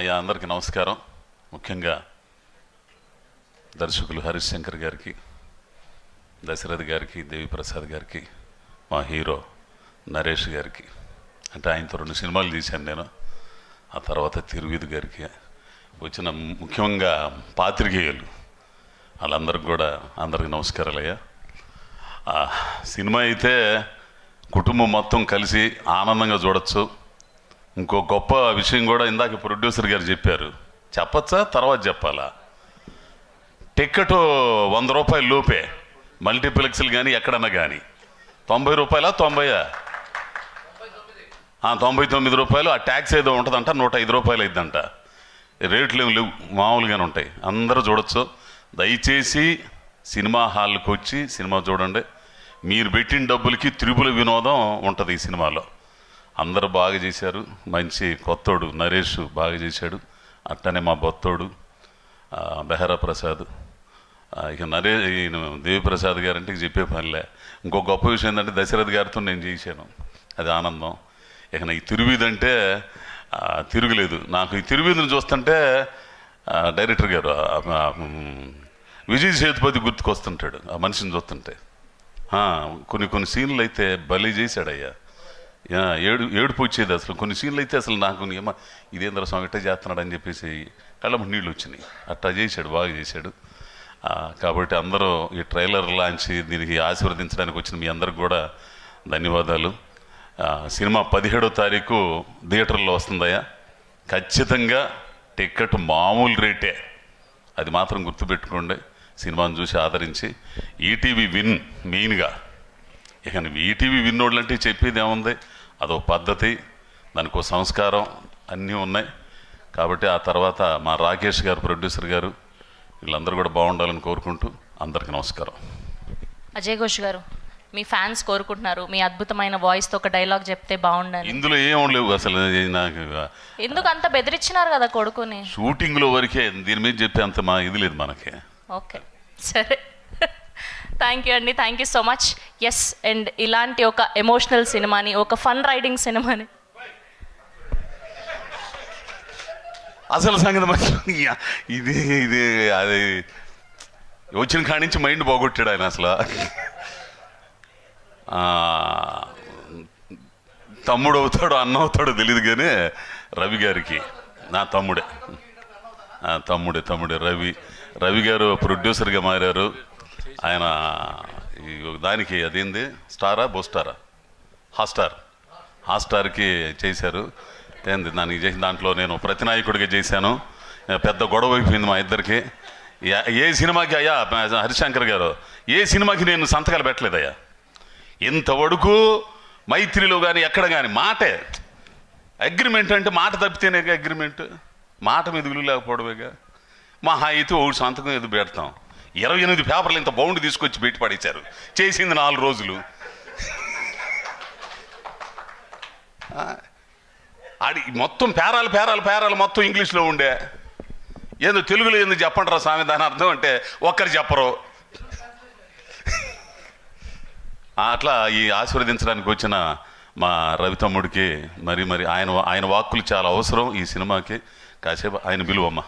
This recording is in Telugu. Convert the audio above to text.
అయ్యా అందరికీ నమస్కారం. ముఖ్యంగా దర్శకులు హరీష్ శంకర్ గారికి, దశరథ్ గారికి, దేవిప్రసాద్ గారికి, మా హీరో నరేష్ గారికి, అంటే ఆయనతో 2 సినిమాలు తీశాను నేను. ఆ తర్వాత తిరువిధు గారికి, వచ్చిన ముఖ్యంగా పాత్రికేయులు వాళ్ళందరికీ కూడా అందరికీ నమస్కారాలు. అయ్యా సినిమా అయితే కుటుంబం మొత్తం కలిసి ఆనందంగా చూడొచ్చు. ఇంకో గొప్ప విషయం కూడా ఇందాక ప్రొడ్యూసర్ గారు చెప్పారు, చెప్పచ్చా తర్వాత చెప్పాలా? టికెట్ 100 రూపాయల లోపే, మల్టీప్లెక్స్లు కానీ ఎక్కడన్నా కానీ. 90 రూపాయలా 90? 99 రూపాయలు. ఆ ట్యాక్స్ ఏదో ఉంటుందంట, 105 రూపాయలు అయిద్దంట. రేట్లు లేవు, మామూలుగానే ఉంటాయి. అందరూ చూడొచ్చు. దయచేసి సినిమా హాల్కి వచ్చి సినిమా చూడండి. మీరు పెట్టిన డబ్బులకి త్రిపుల వినోదం ఉంటుంది ఈ సినిమాలో. అందరూ బాగా చేశారు. మంచి కొత్తోడు నరేష్ బాగా చేశాడు. అట్టనే మా బొత్తోడు బెహరా ప్రసాద్. ఇక ఈయన దేవిప్రసాద్ గారంటే చెప్పే పనిలే. ఇంకో గొప్ప విషయం ఏంటంటే దశరథ్ గారితో నేను చేశాను, అది ఆనందం. ఇక ఈ తిరువీధి అంటే తిరుగులేదు నాకు. ఈ తిరువీధిని చూస్తుంటే డైరెక్టర్ గారు విజయ్ సేతుపతి గుర్తుకొస్తుంటాడు ఆ మనిషిని చూస్తుంటే. కొన్ని సీన్లు అయితే భలే చేశాడయ్యా. ఏడుపు వచ్చేది అసలు. కొన్ని సీన్లు అయితే అసలు నాకు ఇదేంద్ర స్వామి ఇట్ట చేస్తున్నాడు అని చెప్పేసి కళ్ళము నీళ్ళు వచ్చినాయి. అట్టా చేశాడు, బాగా చేశాడు. కాబట్టి అందరూ ఈ ట్రైలర్ లాంచ్ దీనికి ఆశీర్వదించడానికి వచ్చిన మీ అందరికి కూడా ధన్యవాదాలు. సినిమా 17వ తారీఖు థియేటర్లో వస్తుందయ్యా. ఖచ్చితంగా టికెట్ మామూలు రేటే, అది మాత్రం గుర్తుపెట్టుకోండి. సినిమాను చూసి ఆదరించి ఈటీవీ విన్ మెయిన్గా. ఇక ఈటీవీ విన్నోళ్ళు అంటే చెప్పేది ఏముంది, అదో పద్ధతి, దానికి ఒక సంస్కారం అన్నీ ఉన్నాయి. కాబట్టి ఆ తర్వాత మా రాకేష్ గారు ప్రొడ్యూసర్ గారు వీళ్ళందరూ కూడా బాగుండాలని కోరుకుంటూ అందరికీ నమస్కారం. అజయ్ ఘోష్ గారు, మీ ఫ్యాన్స్ కోరుకుంటున్నారు మీ అద్భుతమైన వాయిస్తో ఒక డైలాగ్ చెప్తే బాగుండాలి. ఇందులో ఏం లేవు అసలు. నాకు ఎందుకు అంత బెదిరించినారు కదా కొడుకుని? షూటింగ్లో వరకే, దీని మీద చెప్పే అంత మా ఇది లేదు మనకి. ఓకే సరే, థ్యాంక్ యూ అండి, thank you so much. Yes, and ఇలాంటి ఒక ఎమోషనల్ సినిమాని, ఒక ఫన్ రైడింగ్ సినిమాని అసలు సంగతి ఇది అది వచ్చిన కాడి నుంచి మైండ్ బాగొట్టాడు ఆయన అసలు. తమ్ముడు అవుతాడో అన్న అవుతాడో తెలియదు కానీ రవి గారికి, నా తమ్ముడే రవి గారు ప్రొడ్యూసర్గా మారారు. ఆయన దానికి అదేంది స్టారా బోస్టారా హాట్స్టార్కి చేశారు. ఏంది దానికి చేసిన దాంట్లో నేను ప్రతినాయకుడిగా చేశాను. పెద్ద గొడవ అయిపోయింది మా ఇద్దరికి. ఏ సినిమాకి అయ్యా హరిశంకర్ గారు, ఏ సినిమాకి నేను సంతకాలు పెట్టలేదయ్యా ఇంతవరకు. మైత్రిలో కానీ ఎక్కడ కానీ మాటే అగ్రిమెంట్. అంటే మాట తప్పితేనే అగ్రిమెంట్, మాట మీద విలువ లేకపోవడమేగా. మా అయితే ఒకటి సంతకం ఏదో పెడతాం. 28 పేపర్లు ఇంత బౌండ్ తీసుకొచ్చి పెట్టి పడేశారు. చేసింది 4 రోజులు. అది మొత్తం పేరాలు మొత్తం ఇంగ్లీష్లో ఉండే. ఏదో తెలుగులో ఏందో చెప్పండి రా స్వామి, దాని అర్థం అంటే ఒక్కరు చెప్పరు. అట్లా ఈ ఆశీర్వదించడానికి వచ్చిన మా రవి తమ్ముడికి మరి ఆయన వాక్కులు చాలా అవసరం ఈ సినిమాకి. కాసేపు ఆయన పిలువమ్మా.